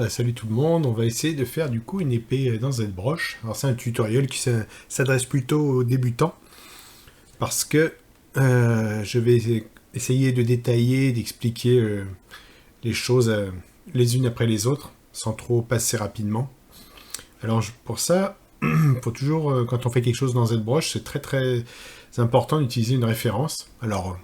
Salut tout le monde, on va essayer de faire du coup une épée dans ZBrush. Alors c'est un tutoriel qui s'adresse plutôt aux débutants parce que je vais essayer de détailler, d'expliquer les choses les unes après les autres sans trop passer rapidement. Alors pour ça, faut toujours, quand on fait quelque chose dans ZBrush, c'est très très important d'utiliser une référence. Alors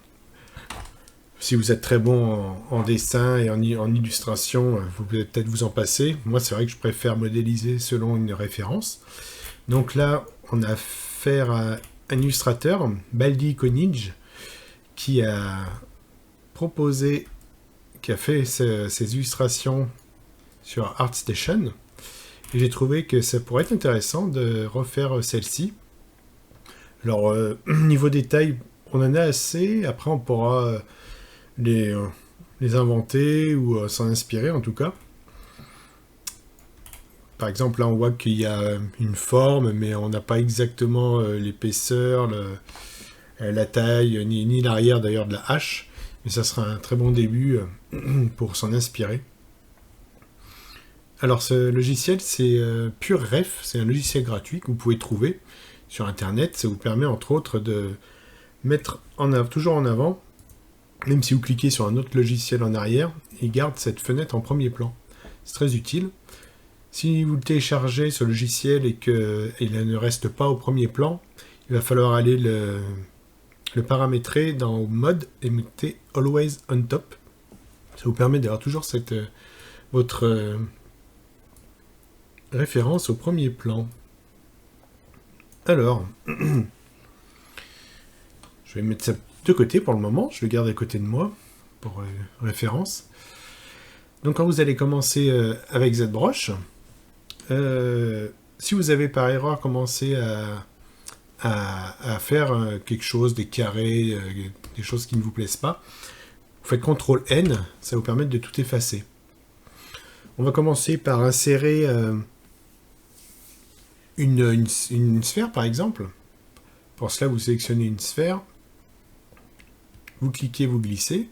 si vous êtes très bon en dessin et en illustration, vous pouvez peut-être vous en passer. Moi, c'est vrai que je préfère modéliser selon une référence. Donc là, on a affaire à un illustrateur, Baldi Konig, qui a proposé, qui a fait ses illustrations sur ArtStation. Et j'ai trouvé que ça pourrait être intéressant de refaire celle-ci. Alors, niveau détail, on en a assez. Après, on pourra les inventer ou s'en inspirer en tout cas. Par exemple, là on voit qu'il y a une forme, mais on n'a pas exactement l'épaisseur, la taille, ni l'arrière d'ailleurs de la hache. Mais ça sera un très bon début pour s'en inspirer. Alors ce logiciel, c'est PureRef, c'est un logiciel gratuit que vous pouvez trouver sur Internet. Ça vous permet entre autres de mettre toujours en avant, même si vous cliquez sur un autre logiciel en arrière, il garde cette fenêtre en premier plan. C'est très utile. Si vous le téléchargez ce logiciel et qu'il ne reste pas au premier plan, il va falloir aller le paramétrer dans Mode et mettez Always on Top. Ça vous permet d'avoir toujours votre référence au premier plan. Alors, je vais mettre ça de côté pour le moment, je le garde à côté de moi pour référence. Donc quand vous allez commencer avec ZBrush, si vous avez par erreur commencé à faire quelque chose, des carrés, des choses qui ne vous plaisent pas, vous faites CTRL-N, ça vous permet de tout effacer. On va commencer par insérer une sphère par exemple. Pour cela, vous sélectionnez une sphère, vous cliquez, vous glissez.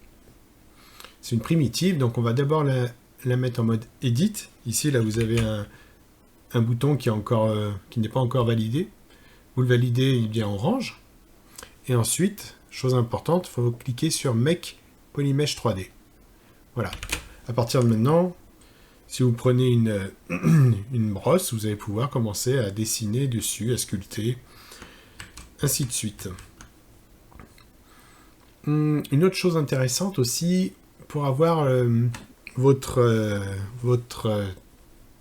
C'est une primitive, donc on va d'abord la mettre en mode Edit. Ici, là, vous avez un bouton qui n'est pas encore validé. Vous le validez, il devient orange. Et ensuite, chose importante, il faut cliquer sur Make Polymesh 3D. Voilà. À partir de maintenant, si vous prenez une brosse, vous allez pouvoir commencer à dessiner dessus, à sculpter, ainsi de suite. Une autre chose intéressante aussi, pour avoir votre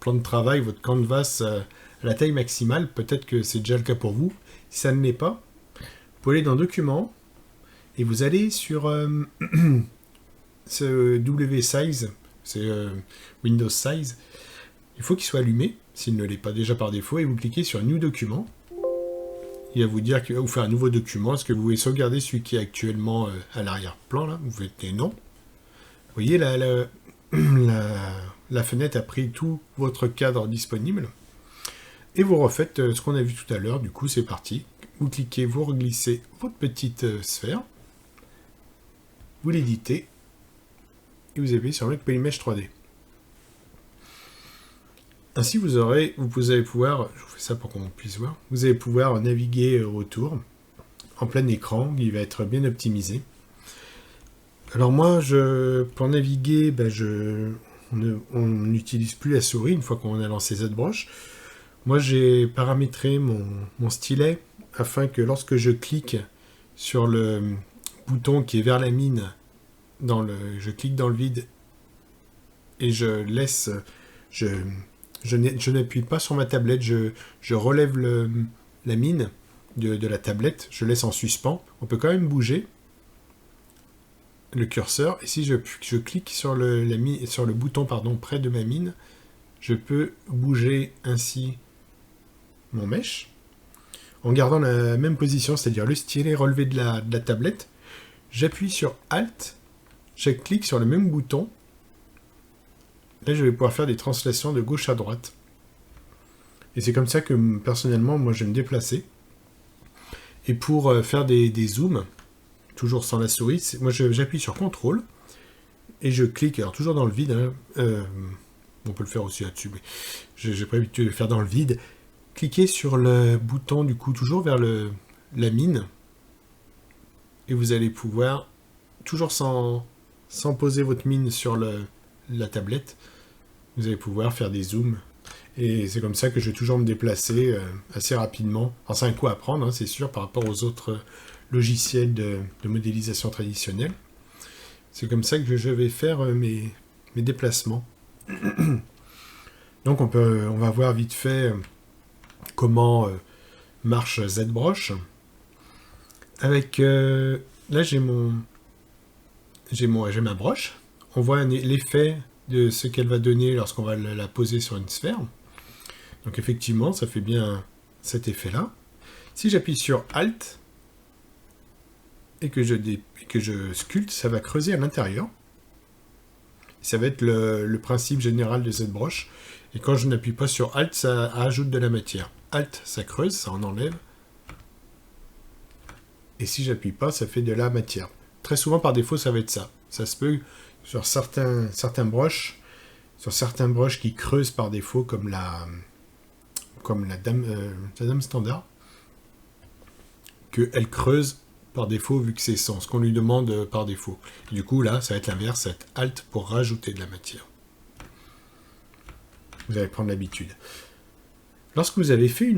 plan de travail, votre canvas à la taille maximale, peut-être que c'est déjà le cas pour vous. Si ça ne l'est pas, vous pouvez aller dans Documents et vous allez sur ce W-Size, c'est Windows Size. Il faut qu'il soit allumé, s'il ne l'est pas déjà par défaut, et vous cliquez sur New Document. Il va vous dire qu'il va vous faire un nouveau document. Est-ce que vous voulez sauvegarder celui qui est actuellement à l'arrière-plan là? Vous faites non. Vous voyez, la fenêtre a pris tout votre cadre disponible. Et vous refaites ce qu'on a vu tout à l'heure. Du coup, c'est parti. Vous cliquez, vous reglissez votre petite sphère. Vous l'éditez. Et vous appuyez sur Make Polymesh 3D. Ainsi, vous allez pouvoir, je vous fais ça pour qu'on puisse voir, vous allez pouvoir naviguer autour en plein écran. Il va être bien optimisé. Alors moi, pour naviguer, on n'utilise plus la souris une fois qu'on a lancé ZBrush. Moi, j'ai paramétré mon stylet afin que lorsque je clique sur le bouton qui est vers la mine, je clique dans le vide et je laisse, je n'appuie pas sur ma tablette, je relève la mine de la tablette, je laisse en suspens. On peut quand même bouger le curseur, et si je clique sur le bouton près de ma mine, je peux bouger ainsi mon mesh en gardant la même position, c'est-à-dire le stylet relevé de la tablette. J'appuie sur Alt, je clique sur le même bouton. Là, je vais pouvoir faire des translations de gauche à droite. Et c'est comme ça que, personnellement, moi, je vais me déplacer. Et pour faire des zooms, toujours sans la souris, moi, j'appuie sur CTRL, et je clique, alors toujours dans le vide, On peut le faire aussi là-dessus, mais j'ai pas l'habitude de le faire dans le vide. Cliquez sur le bouton, du coup, toujours vers la mine. Et vous allez pouvoir, toujours sans poser votre mine sur la tablette, vous allez pouvoir faire des zooms. Et c'est comme ça que je vais toujours me déplacer assez rapidement. Enfin, c'est un coup à prendre, hein, c'est sûr, par rapport aux autres logiciels de modélisation traditionnelle. C'est comme ça que je vais faire mes déplacements. Donc on va voir vite fait comment marche ZBrush. Avec là j'ai ma broche. On voit l'effet de ce qu'elle va donner lorsqu'on va la poser sur une sphère. Donc effectivement, ça fait bien cet effet-là. Si j'appuie sur Alt et que je sculpte, ça va creuser à l'intérieur. Ça va être le principe général de ZBrush. Et quand je n'appuie pas sur Alt, ça ajoute de la matière. Alt, ça creuse, ça en enlève. Et si j'appuie pas, ça fait de la matière. Très souvent, par défaut, ça va être ça. Ça se peut sur certains brushes, qui creusent par défaut, comme la dame standard, qu'elle creuse par défaut vu que c'est ce qu'on lui demande par défaut. Et du coup, là, ça va être l'inverse, ça va être Alt pour rajouter de la matière. Vous allez prendre l'habitude. Lorsque vous avez fait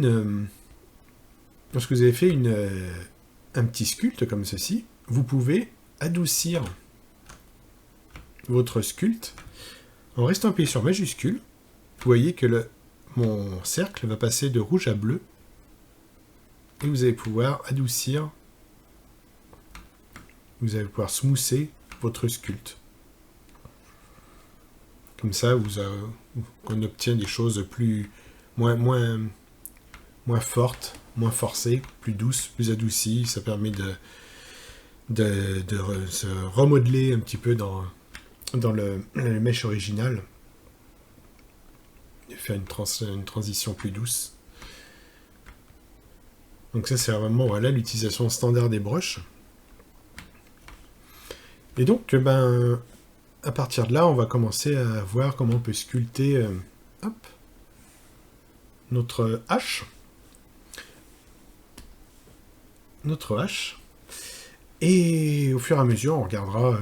un petit sculpte comme ceci, vous pouvez adoucir votre sculpte en restant appuyé sur majuscule. Vous voyez que mon cercle va passer de rouge à bleu et vous allez pouvoir adoucir, vous allez pouvoir smoother votre sculpte. Comme ça, on obtient des choses moins fortes, moins forcées, plus douces, plus adoucies. Ça permet de se remodeler un petit peu dans le mesh original, de faire une transition plus douce. Donc ça, c'est vraiment l'utilisation standard des brushes. Et donc, à partir de là, on va commencer à voir comment on peut sculpter notre hache. Et au fur et à mesure, on regardera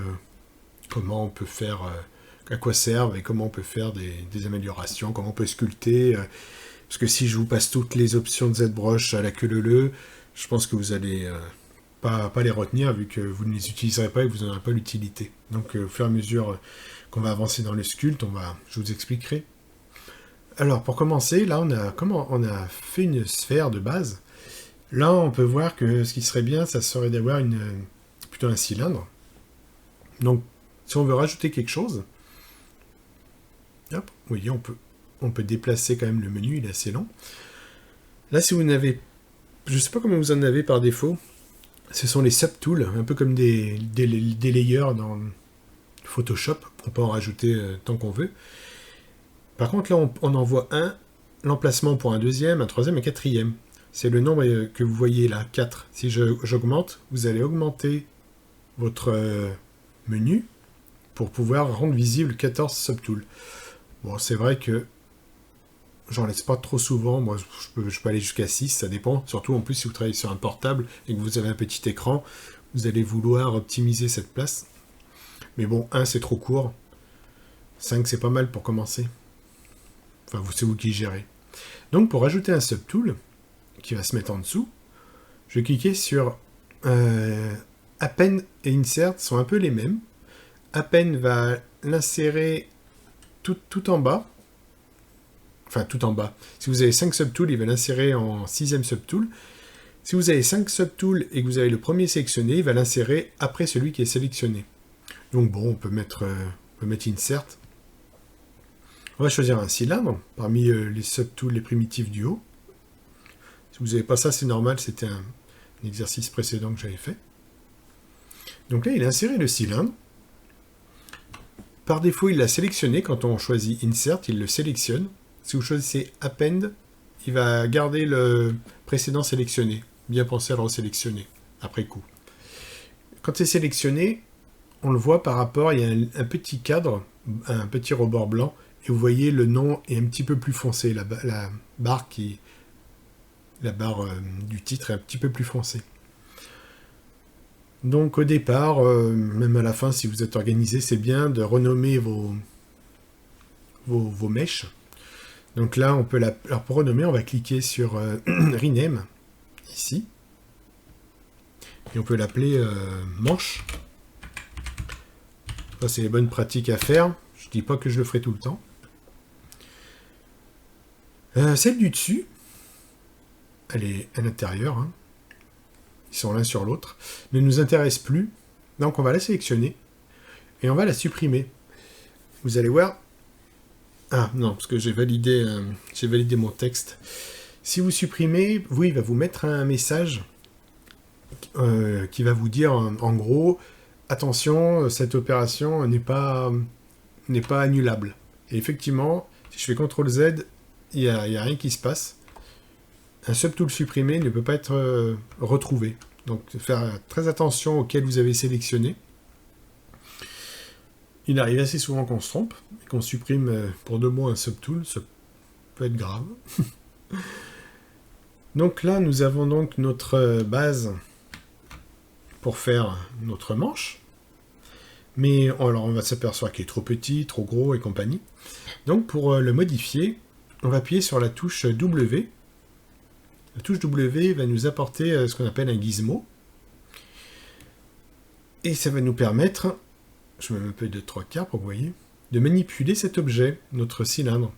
comment on peut faire, à quoi servent et comment on peut faire des améliorations, comment on peut sculpter. Parce que si je vous passe toutes les options de ZBrush à la queue leu, je pense que vous allez pas les retenir vu que vous ne les utiliserez pas et que vous n'en aurez pas l'utilité. Donc au fur et à mesure qu'on va avancer dans le sculpte, je vous expliquerai. Alors pour commencer, là on a fait une sphère de base. Là on peut voir que ce qui serait bien, ça serait d'avoir plutôt un cylindre. Donc si on veut rajouter quelque chose, hop, vous voyez, on peut déplacer quand même le menu, il est assez long. Là si vous n'avez, je ne sais pas combien vous en avez par défaut, ce sont les subtools, un peu comme des layers dans Photoshop. On peut en rajouter tant qu'on veut. Par contre, là, on en voit un, l'emplacement pour un deuxième, un troisième et un quatrième. C'est le nombre que vous voyez là, 4. Si j'augmente, vous allez augmenter votre menu pour pouvoir rendre visible 14 subtools. Bon, c'est vrai que j'en laisse pas trop souvent. Moi, je peux aller jusqu'à 6, ça dépend. Surtout, en plus, si vous travaillez sur un portable et que vous avez un petit écran, vous allez vouloir optimiser cette place. Mais bon, 1, c'est trop court. 5, c'est pas mal pour commencer. Enfin, c'est vous qui gérez. Donc, pour ajouter un subtool qui va se mettre en dessous, je vais cliquer sur Append et Insert sont un peu les mêmes. Append va l'insérer tout en bas. Enfin, tout en bas. Si vous avez 5 subtools, il va l'insérer en 6e subtool. Si vous avez 5 subtools et que vous avez le premier sélectionné, il va l'insérer après celui qui est sélectionné. Donc bon, on peut mettre Insert. On va choisir un cylindre parmi les subtools, les primitifs du haut. Si vous n'avez pas ça, c'est normal, c'était un exercice précédent que j'avais fait. Donc là, il a inséré le cylindre. Par défaut, il l'a sélectionné. Quand on choisit Insert, il le sélectionne. Si vous choisissez Append, il va garder le précédent sélectionné. Bien penser à le resélectionner après coup. Quand c'est sélectionné, on le voit par rapport, il y a un petit cadre, un petit rebord blanc, et vous voyez le nom est un petit peu plus foncé, la barre du titre est un petit peu plus foncée. Donc au départ, même à la fin, si vous êtes organisé, c'est bien de renommer vos mèches. Donc là, on peut alors pour renommer, on va cliquer sur Rename, ici. Et on peut l'appeler manche. Ça, c'est les bonnes pratiques à faire. Je ne dis pas que je le ferai tout le temps. Celle du dessus, elle est à l'intérieur. Hein. Ils sont l'un sur l'autre. Ne nous intéresse plus. Donc on va la sélectionner. Et on va la supprimer. Vous allez voir. Ah non, parce que j'ai validé mon texte. Si vous supprimez, oui, il va vous mettre un message qui va vous dire en gros, attention, cette opération n'est pas annulable. Et effectivement, si je fais CTRL Z, il n'y a rien qui se passe. Un subtool supprimé ne peut pas être retrouvé. Donc faire très attention auquel vous avez sélectionné. Il arrive assez souvent qu'on se trompe, et qu'on supprime pour 2 mots un subtool, ça peut être grave. Donc là, nous avons donc notre base pour faire notre manche. Mais alors on va s'apercevoir qu'il est trop petit, trop gros et compagnie. Donc pour le modifier, on va appuyer sur la touche W. La touche W va nous apporter ce qu'on appelle un gizmo. Et ça va nous permettre, je me mets un peu de 3/4 pour que vous voyez, de manipuler cet objet, notre cylindre.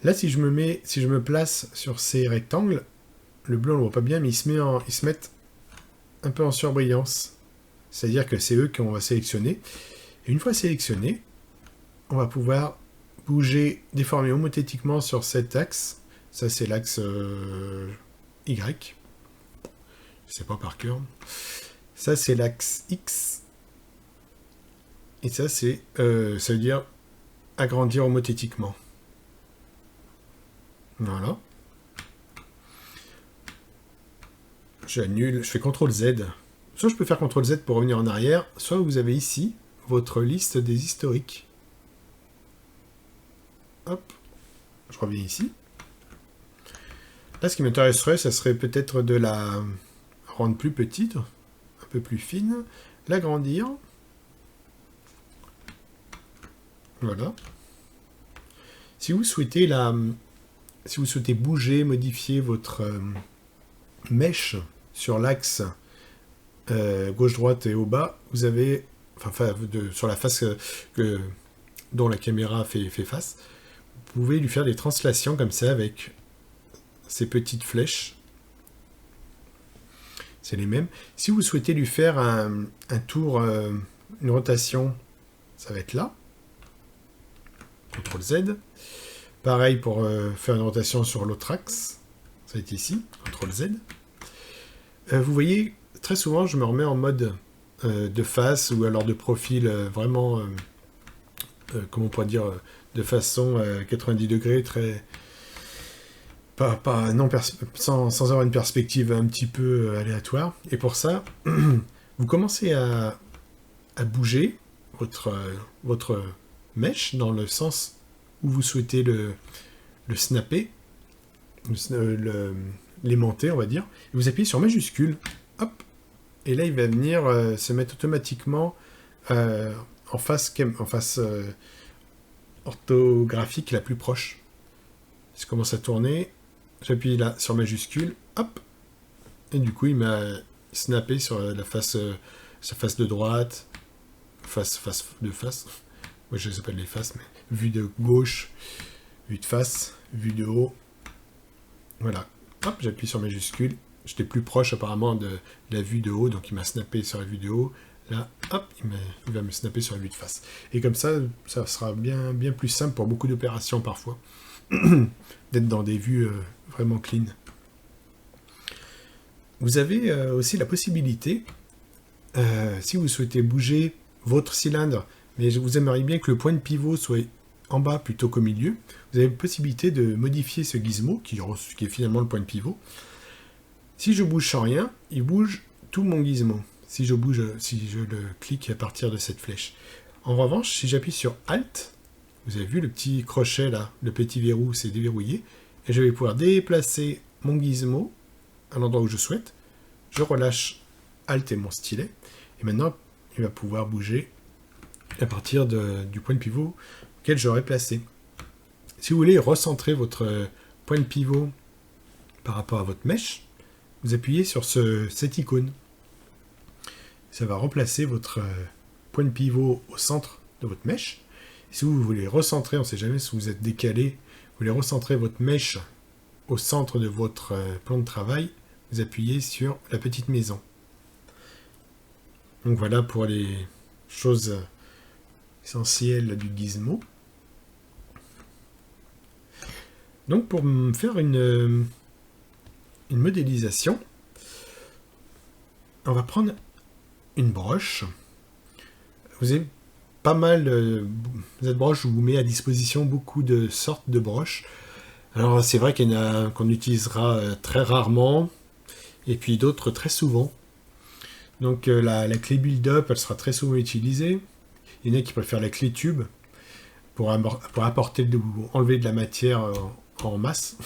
Là, si je me place sur ces rectangles, le bleu on le voit pas bien, mais ils se mettent un peu en surbrillance. C'est-à-dire que c'est eux qu'on va sélectionner. Et une fois sélectionnés, on va pouvoir bouger, déformer homothétiquement sur cet axe. Ça, c'est l'axe Y. Je sais pas par cœur. Ça, c'est l'axe X. Et ça, ça veut dire agrandir homothétiquement. Voilà. J'annule, je fais CTRL Z. Soit je peux faire CTRL Z pour revenir en arrière, soit vous avez ici votre liste des historiques. Hop, je reviens ici. Là, ce qui m'intéresserait, ça serait peut-être de la rendre plus petite, un peu plus fine, l'agrandir. Voilà. Si vous souhaitez bouger, modifier votre mèche sur l'axe gauche-droite et au bas, vous avez, sur la face dont la caméra fait face, vous pouvez lui faire des translations comme ça avec ces petites flèches. C'est les mêmes. Si vous souhaitez lui faire un tour, une rotation, ça va être là. CTRL Z. Pareil pour faire une rotation sur l'autre axe. Ça va être ici. CTRL Z. Vous voyez, très souvent, je me remets en mode de face ou alors de profil vraiment, comment on pourrait dire, de façon 90 degrés, très... sans avoir une perspective un petit peu aléatoire. Et pour ça, vous commencez à bouger votre mèche dans le sens où vous souhaitez le snapper, l'aimanter, on va dire. Et vous appuyez sur majuscule, hop, et là il va venir se mettre automatiquement en face orthographique la plus proche. Si je commence à tourner, j'appuie là sur majuscule, hop, et du coup il m'a snappé sur sa face de droite, face de face. Moi je les appelle les faces, mais vue de gauche, vue de face, vue de haut. Voilà. Hop, j'appuie sur majuscule. J'étais plus proche apparemment de la vue de haut, donc il m'a snappé sur la vue de haut. Là, hop, il va me snapper sur la vue de face. Et comme ça sera bien plus simple pour beaucoup d'opérations parfois, d'être dans des vues vraiment clean. Vous avez aussi la possibilité, si vous souhaitez bouger votre cylindre, mais vous aimeriez bien que le point de pivot soit en bas plutôt qu'au milieu, vous avez la possibilité de modifier ce gizmo, qui est finalement le point de pivot. Si je bouge sans rien, il bouge tout mon gizmo. Si je le clique à partir de cette flèche. En revanche, si j'appuie sur Alt, vous avez vu le petit crochet là, le petit verrou, c'est déverrouillé. Et je vais pouvoir déplacer mon gizmo à l'endroit où je souhaite. Je relâche Alt et mon stylet. Et maintenant, il va pouvoir bouger à partir du point de pivot auquel j'aurais placé. Si vous voulez recentrer votre point de pivot par rapport à votre mèche, vous appuyez sur cette icône. Ça va remplacer votre point de pivot au centre de votre mèche. Si vous voulez recentrer, on ne sait jamais si vous êtes décalé, vous voulez recentrer votre mèche au centre de votre plan de travail, vous appuyez sur la petite maison. Donc voilà pour les choses essentielles du gizmo. Donc pour me faire une modélisation, on va prendre une broche. Vous avez pas mal, cette broche vous met à disposition beaucoup de sortes de broches. Alors c'est vrai qu'il y en a qu'on utilisera très rarement, et puis d'autres très souvent. Donc la clé build-up, elle sera très souvent utilisée. Il y en a qui préfèrent la clé tube pour apporter enlever de la matière en masse.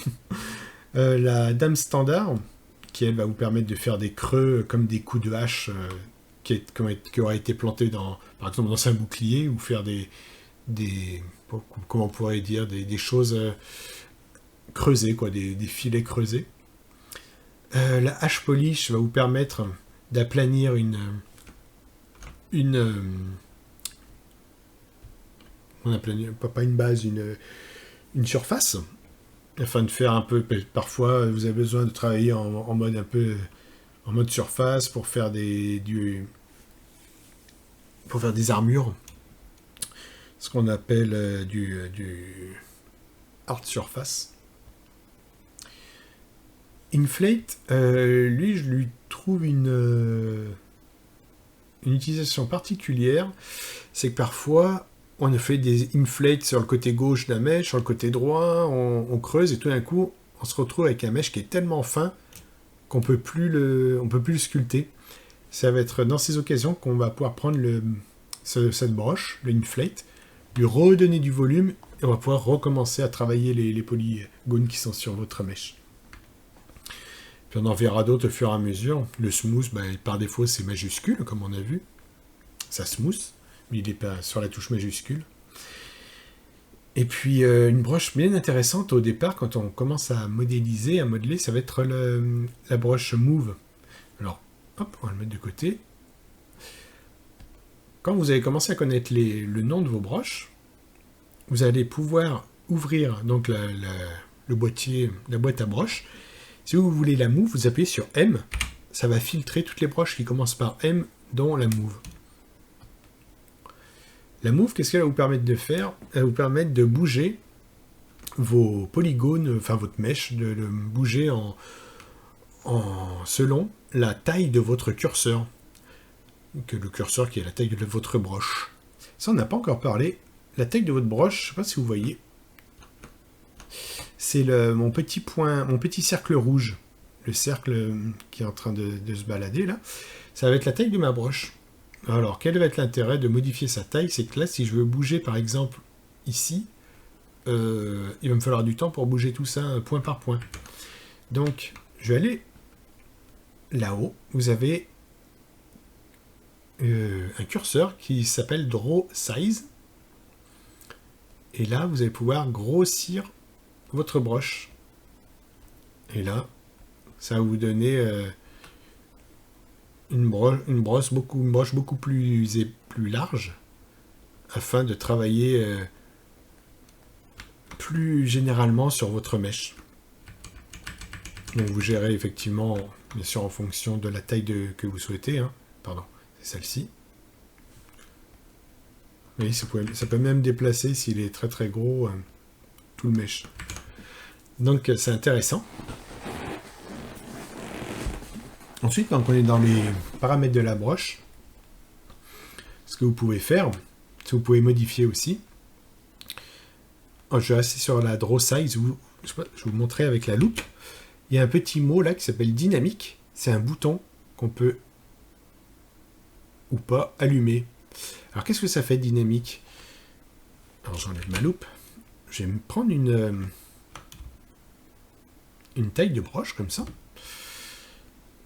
La dame standard, qui elle va vous permettre de faire des creux comme des coups de hache qui auraient été plantés par exemple dans un bouclier, ou faire comment on pourrait dire, des choses creusées, quoi, des filets creusés. La hache polish va vous permettre d'aplanir pas une base, une surface, afin de faire un peu, parfois vous avez besoin de travailler en mode un peu en mode surface pour faire des armures, ce qu'on appelle du hard surface. Inflate, lui, je lui trouve une utilisation particulière. C'est que parfois on a fait des inflates sur le côté gauche de la mèche, sur le côté droit, on creuse, et tout d'un coup on se retrouve avec un mèche qui est tellement fin qu'on peut plus le sculpter. Ça va être dans ces occasions qu'on va pouvoir prendre cette broche, le inflate, lui redonner du volume, et on va pouvoir recommencer à travailler les polygones qui sont sur votre mèche. Puis on en verra d'autres au fur et à mesure. Le smooth, par défaut, c'est majuscule, comme on a vu. Ça smooth, mais il n'est pas sur la touche majuscule. Et puis, une broche bien intéressante au départ, quand on commence à modéliser, à modeler, ça va être la broche Move. Alors, hop, on va le mettre de côté. Quand vous allez commencer à connaître le nom de vos broches, vous allez pouvoir ouvrir donc le boîtier, la boîte à broches. Si vous voulez la Move, vous appuyez sur M. Ça va filtrer toutes les broches qui commencent par M, dont la Move. La Move, qu'est-ce qu'elle va vous permettre de faire? Elle va vous permettre de bouger vos polygones, enfin votre mèche, de le bouger selon la taille de votre curseur. Que le curseur qui est la taille de votre broche. Ça, on n'a pas encore parlé. La taille de votre broche, je ne sais pas si vous voyez. C'est mon petit point, mon petit cercle rouge. Le cercle qui est en train de se balader là. Ça va être la taille de ma broche. Alors, quel va être l'intérêt de modifier sa taille? C'est que là, si je veux bouger, par exemple, ici, il va me falloir du temps pour bouger tout ça point par point. Donc, je vais aller là-haut. Vous avez un curseur qui s'appelle Draw Size. Et là, vous allez pouvoir grossir votre broche. Et là, ça va vous donner une broche beaucoup plus large, afin de travailler plus généralement sur votre mèche. Donc vous gérez effectivement, bien sûr, en fonction de la taille que vous souhaitez. Pardon, c'est celle-ci. Oui, ça peut même déplacer, s'il est très très gros, tout le mèche. Donc c'est intéressant. Ensuite, quand on est dans les paramètres de la broche, ce que vous pouvez faire, c'est que vous pouvez modifier aussi. Je vais rester sur la Draw Size, je vais vous montrer avec la loupe. Il y a un petit mot là qui s'appelle dynamique. C'est un bouton qu'on peut ou pas allumer. Alors qu'est-ce que ça fait dynamique? Alors j'enlève ma loupe. Je vais me prendre une taille de broche comme ça.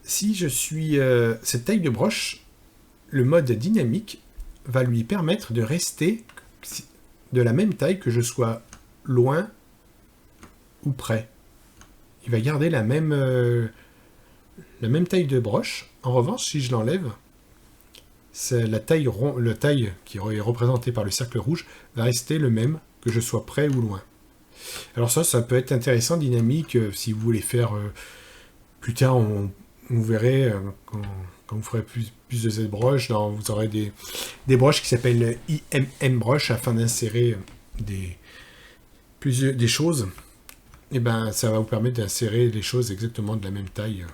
Si je suis cette taille de broche, le mode dynamique va lui permettre de rester de la même taille que je sois loin ou près. Il va garder la même taille de broche. En revanche, si je l'enlève, la taille qui est représentée par le cercle rouge va rester le même que je sois près ou loin. Alors ça peut être intéressant, dynamique, si vous voulez faire plus tard, vous verrez quand vous ferez plus de cette broche, vous aurez des broches qui s'appellent IMM broche afin d'insérer des choses. Et ben ça va vous permettre d'insérer les choses exactement de la même taille.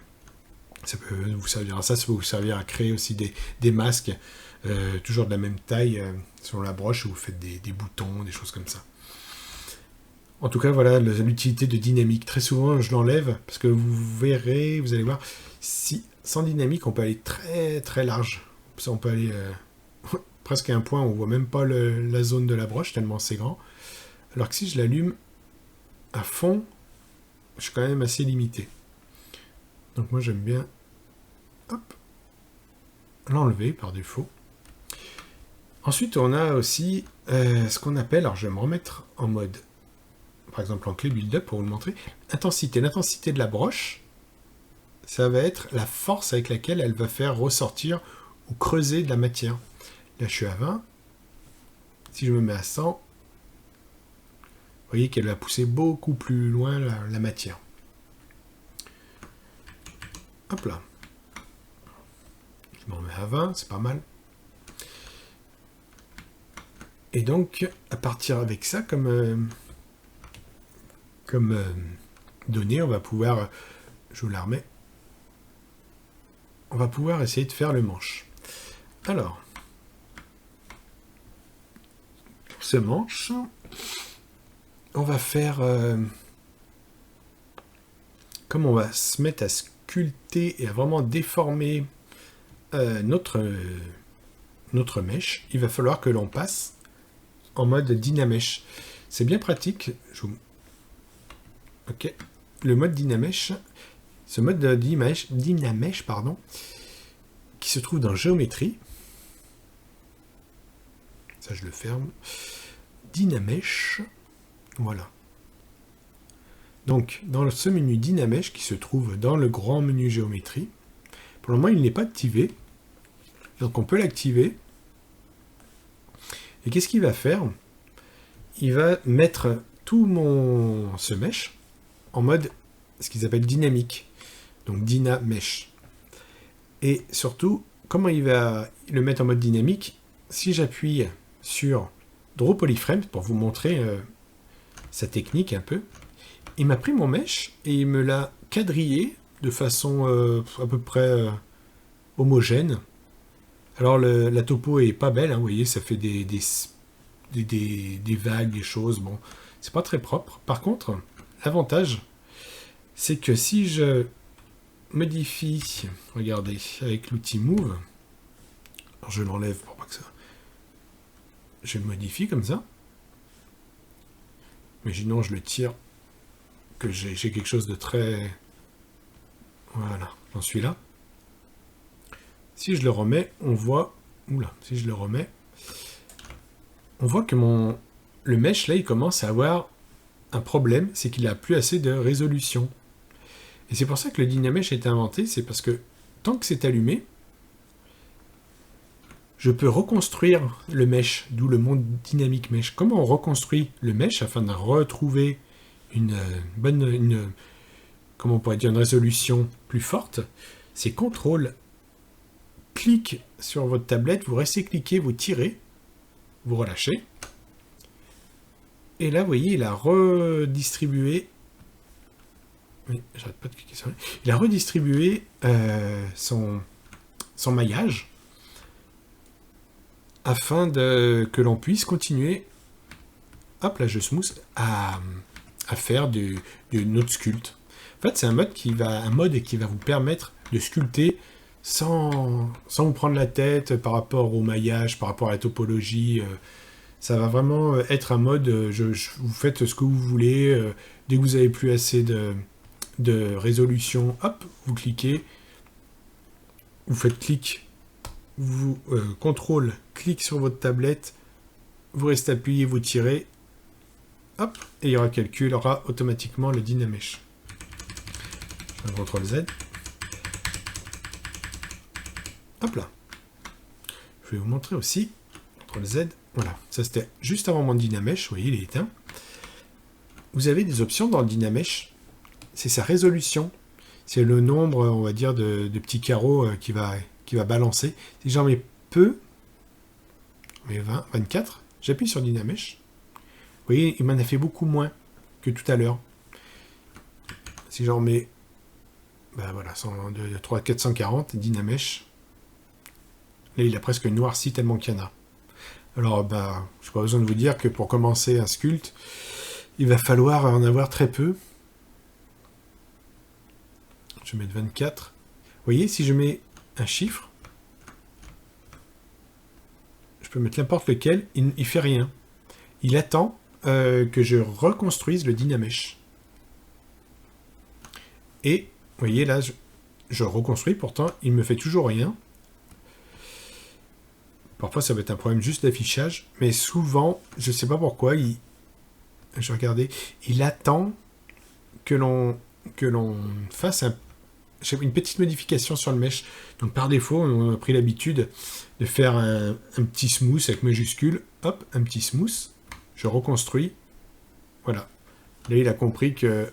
Ça peut vous servir à ça, ça peut vous servir à créer aussi des masques toujours de la même taille sur la broche où vous faites des boutons, des choses comme ça. En tout cas, voilà l'utilité de dynamique. Très souvent, je l'enlève parce que vous verrez, vous allez voir, si sans dynamique, on peut aller très très large. Ça, on peut aller presque à un point où on voit même pas la zone de la broche tellement c'est grand. Alors que si je l'allume à fond, je suis quand même assez limité. Donc moi, j'aime bien l'enlever par défaut. Ensuite, on a aussi ce qu'on appelle, alors je vais me remettre en mode, par exemple en clé build-up pour vous le montrer, intensité. L'intensité de la broche, ça va être la force avec laquelle elle va faire ressortir ou creuser de la matière. Là, je suis à 20. Si je me mets à 100, vous voyez qu'elle va pousser beaucoup plus loin la matière. Hop là. Je m'en mets à 20, c'est pas mal. Et donc, à partir avec ça comme données, on va pouvoir, je vous la remets, on va pouvoir essayer de faire le manche. Alors, pour ce manche, on va faire, comme on va se mettre à sculpter et à vraiment déformer notre mèche, il va falloir que l'on passe en mode Dynamesh. C'est bien pratique. Ok. Le mode Dynamesh, ce mode de Dynamesh, pardon, qui se trouve dans Géométrie. Ça, je le ferme. Dynamesh. Voilà. Donc, dans ce menu Dynamesh qui se trouve dans le grand menu Géométrie, pour le moment, il n'est pas activé. Donc, on peut l'activer. Et qu'est-ce qu'il va faire? Il va mettre tout ce mesh en mode ce qu'ils appellent dynamique. Donc Dynamesh. Et surtout, comment il va le mettre en mode dynamique? Si j'appuie sur Draw Polyframe pour vous montrer sa technique un peu, il m'a pris mon mesh et il me l'a quadrillé de façon à peu près homogène. Alors la topo est pas belle, hein, vous voyez, ça fait des vagues, des choses, bon, c'est pas très propre. Par contre, l'avantage, c'est que si je modifie, regardez, avec l'outil Move, alors je l'enlève pour pas que ça, je le modifie comme ça, imaginons je le tire, que j'ai quelque chose de très, voilà, j'en suis là. Si je le remets, on voit, si je le remets, on voit que le mesh là, il commence à avoir un problème, c'est qu'il n'a plus assez de résolution. Et c'est pour ça que le Dynamesh a été inventé, c'est parce que tant que c'est allumé, je peux reconstruire le mesh, d'où le monde dynamique mesh. Comment on reconstruit le mesh afin de retrouver une comment on pourrait dire, une résolution plus forte? C'est CTRL, clic sur votre tablette, vous restez cliqué, vous tirez, vous relâchez. Et là, vous voyez, il a redistribué. Oui, j'arrête pas de cliquer sur lui. Il a redistribué son maillage afin que l'on puisse continuer. Hop là, je smooth à faire de notre sculpte. En fait, c'est un mode qui va vous permettre de sculpter sans vous prendre la tête par rapport au maillage, par rapport à la topologie. Ça va vraiment être un mode, vous faites ce que vous voulez. Dès que vous avez plus assez de résolution, hop, vous cliquez. Vous faites clic, vous contrôle, clic sur votre tablette. Vous restez appuyé, vous tirez. Hop, et il recalculera automatiquement le Dynamesh. Je fais un CTRL Z. Hop là. Je vais vous montrer aussi. CTRL Z. Voilà, ça c'était juste avant mon Dynamesh. Vous voyez, il est éteint. Vous avez des options dans le Dynamesh. C'est sa résolution. C'est le nombre, on va dire, de petits carreaux qui va balancer. Si j'en mets peu, mais 20, 24, j'appuie sur Dynamesh. Vous voyez, il m'en a fait beaucoup moins que tout à l'heure. Si j'en mets, ben voilà, 3, 440, Dynamesh. Là, il a presque noirci tellement qu'il y en a. Alors, ben, je n'ai pas besoin de vous dire que pour commencer un sculpte, il va falloir en avoir très peu. Je vais mettre 24. Vous voyez, si je mets un chiffre, je peux mettre n'importe lequel, il ne fait rien. Il attend que je reconstruise le Dynamesh. Et, vous voyez, là, je reconstruis, pourtant, il ne me fait toujours rien. Parfois, ça va être un problème juste d'affichage, mais souvent, je ne sais pas pourquoi, je regardais, il attend que l'on fasse une petite modification sur le mesh. Donc, par défaut, on a pris l'habitude de faire un petit smooth avec majuscule. Hop, un petit smooth. Je reconstruis. Voilà. Là, il a compris que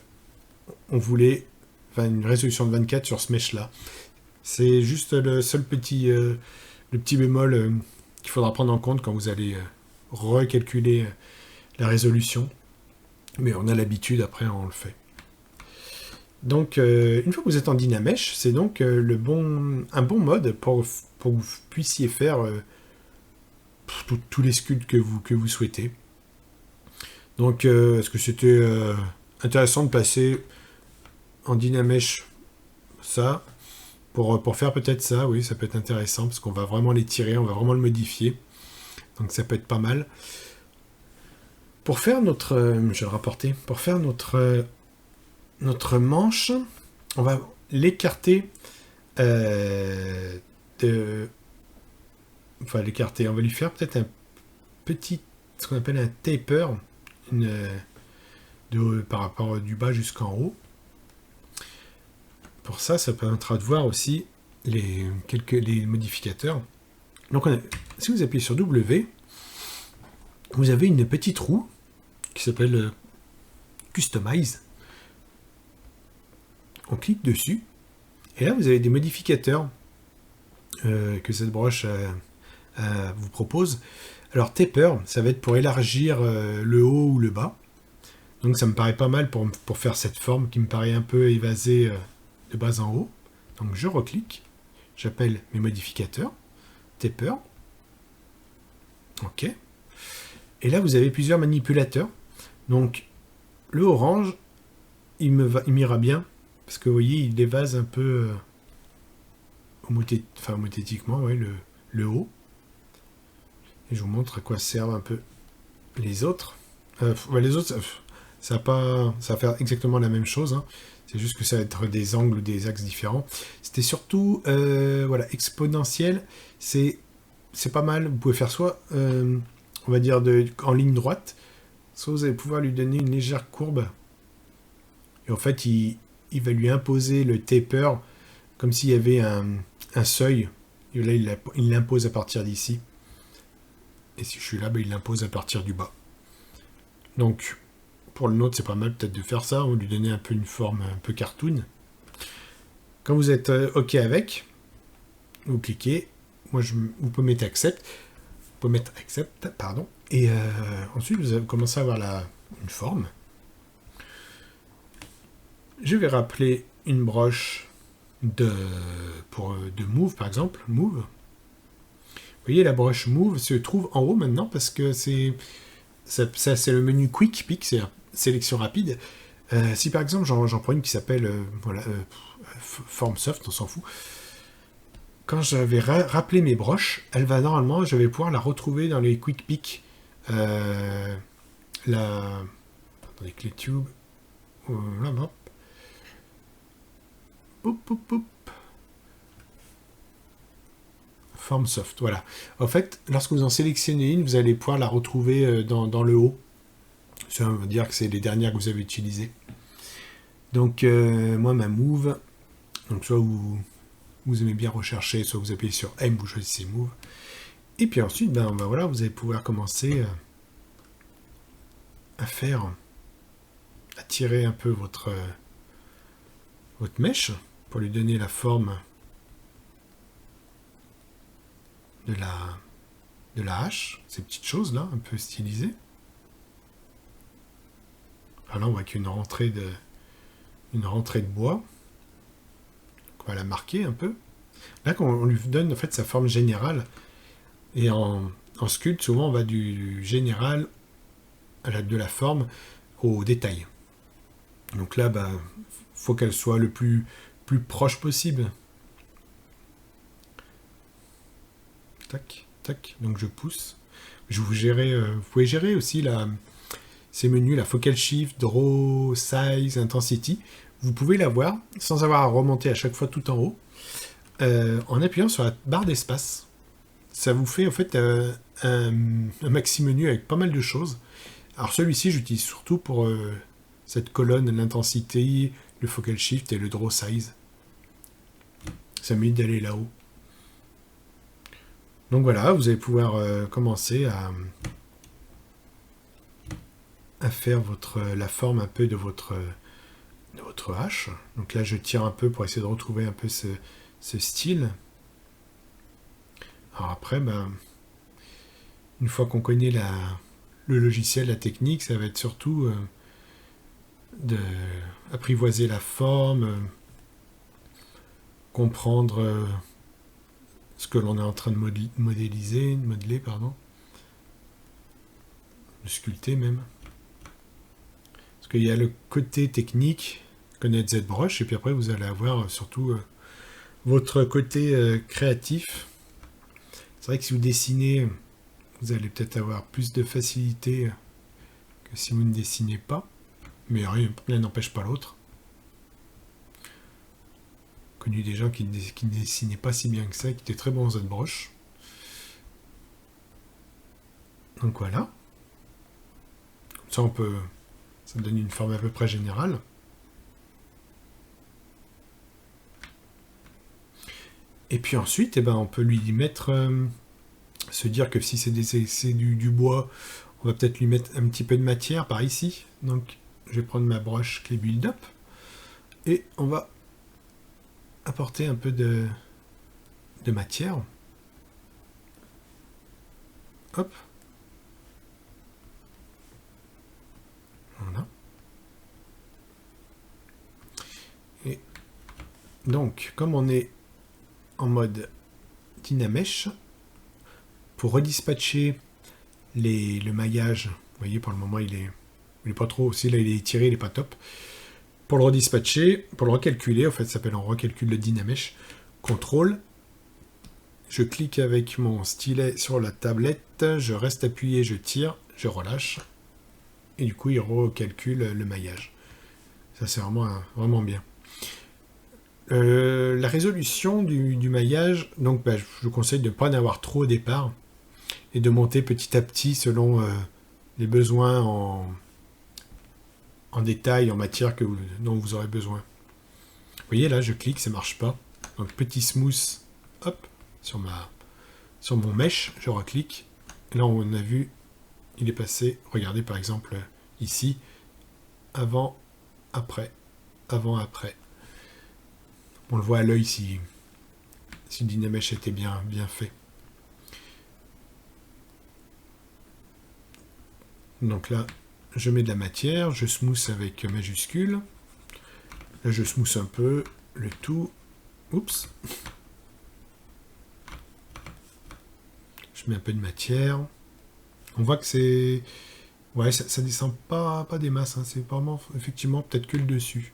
on voulait une résolution de 24 sur ce mesh-là. C'est juste le seul petit bémol qu'il faudra prendre en compte quand vous allez recalculer la résolution. Mais on a l'habitude, après on le fait. Donc, une fois que vous êtes en Dynamesh, c'est donc un bon mode pour que vous puissiez faire tous les sculptes que vous souhaitez. Donc, est-ce que c'était intéressant de passer en Dynamesh ça pour faire peut-être ça? Oui, ça peut être intéressant parce qu'on va vraiment l'étirer, on va vraiment le modifier. Donc, ça peut être pas mal. Pour faire notre... je vais le rapporter. Pour faire notre manche, on va l'écarter l'écarter. On va lui faire peut-être un petit, ce qu'on appelle un taper, par rapport du bas jusqu'en haut. Pour ça, ça permettra de voir aussi les modificateurs. Donc, si vous appuyez sur W, vous avez une petite roue qui s'appelle Customize. On clique dessus, et là, vous avez des modificateurs que cette broche vous propose. Alors, taper, ça va être pour élargir le haut ou le bas. Donc, ça me paraît pas mal pour faire cette forme qui me paraît un peu évasée de bas en haut. Donc, je reclique. J'appelle mes modificateurs. Taper. OK. Et là, vous avez plusieurs manipulateurs. Donc, le orange, il m'ira bien. Parce que vous voyez, il évase un peu homothétiquement ouais, le haut. Et je vous montre à quoi servent un peu les autres. Les autres, ça va faire exactement la même chose. Hein. C'est juste que ça va être des angles ou des axes différents. C'était surtout exponentiel. C'est pas mal. Vous pouvez faire soit, on va dire, en ligne droite, soit vous allez pouvoir lui donner une légère courbe. Et en fait, il va lui imposer le taper comme s'il y avait un seuil. Et là, il l'impose à partir d'ici. Et si je suis là, il l'impose à partir du bas. Donc, pour le nôtre, c'est pas mal peut-être de faire ça. On va lui donner un peu une forme un peu cartoon. Quand vous êtes OK avec, vous cliquez. Vous pouvez mettre Accept. Et ensuite, vous allez commencer à avoir une forme. Je vais rappeler une broche de Move, par exemple. Move. Vous voyez, la broche Move se trouve en haut maintenant parce que c'est le menu Quick Pick, c'est sélection rapide. Si par exemple, j'en prends une qui s'appelle Form Soft, on s'en fout. Quand je vais rappeler mes broches, je vais pouvoir la retrouver dans les Quick Pick la... Attendez, clé tube. Là, hop. Form soft, voilà. En fait, lorsque vous en sélectionnez une, vous allez pouvoir la retrouver dans le haut. Ça veut dire que c'est les dernières que vous avez utilisées. Donc, moi, ma move, donc soit vous aimez bien rechercher, soit vous appuyez sur M, vous choisissez move. Et puis ensuite, ben voilà, vous allez pouvoir commencer à tirer un peu votre mèche pour lui donner la forme de la hache, ces petites choses là, un peu stylisées. Alors là, on voit qu'il y a une rentrée de bois. Donc on va la marquer un peu. Là, quand on lui donne en fait sa forme générale, et en sculpte, souvent on va du général de la forme au détail. Donc là, faut qu'elle soit le plus proche possible. Tac, tac. Donc je pousse. Vous pouvez gérer aussi ces menus, la Focal Shift, Draw, Size, Intensity. Vous pouvez l'avoir sans avoir à remonter à chaque fois tout en haut, en appuyant sur la barre d'espace. Ça vous fait en fait un maxi menu avec pas mal de choses. Alors celui-ci, j'utilise surtout pour cette colonne, l'intensité, le Focal Shift et le Draw Size. Ça m'aide d'aller là-haut. Donc voilà, vous allez pouvoir commencer à faire la forme un peu de votre hache. Donc là, je tire un peu pour essayer de retrouver un peu ce style. Alors après, une fois qu'on connaît le logiciel, la technique, ça va être surtout d'apprivoiser la forme, comprendre ce que l'on est en train de modeler, de sculpter même. Parce qu'il y a le côté technique, connaître ZBrush, et puis après vous allez avoir surtout votre côté créatif. C'est vrai que si vous dessinez, vous allez peut-être avoir plus de facilité que si vous ne dessinez pas, mais rien n'empêche pas l'autre. J'ai connu des gens qui ne dessinaient pas si bien que ça, qui étaient très bons en ZBrush. Donc voilà. Comme ça, ça donne une forme à peu près générale. Et puis ensuite, on peut lui mettre, se dire que si c'est du bois, on va peut-être lui mettre un petit peu de matière par ici. Donc je vais prendre ma broche clé build up et on va apporter un peu de matière. Hop. Voilà. Et donc, comme on est en mode Dynamesh, pour redispatcher le maillage, vous voyez, pour le moment, il est pas trop, aussi là, il est étiré, il est pas top. Pour le redispatcher, pour le recalculer, en fait, ça s'appelle on recalcule le Dynamesh, contrôle, je clique avec mon stylet sur la tablette, je reste appuyé, je tire, je relâche, et du coup, il recalcule le maillage. Ça, c'est vraiment bien. La résolution du maillage, donc je vous conseille de ne pas en avoir trop au départ, et de monter petit à petit selon les besoins en détail, en matière dont vous aurez besoin. Vous voyez là, je clique, ça marche pas. Donc petit smooth, hop, sur mon mesh, je reclique. Et là, on a vu, il est passé, regardez par exemple ici, avant, après. On le voit à l'œil si le Dynamesh était bien fait. Donc là, je mets de la matière, je smooth avec majuscule. Là, je smooth un peu le tout. Oups. Je mets un peu de matière. On voit que c'est... Ouais, ça descend pas des masses. Hein. C'est vraiment, effectivement, peut-être que le dessus.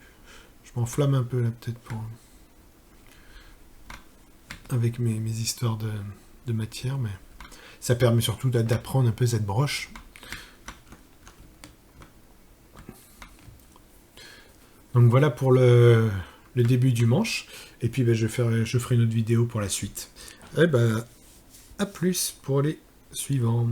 Je m'enflamme un peu là, peut-être pour... avec mes histoires de matière, mais Ça permet surtout d'apprendre un peu cette broche. Donc voilà pour le début du manche. Et puis ben, je ferai une autre vidéo pour la suite. Et ben, à plus pour les suivants.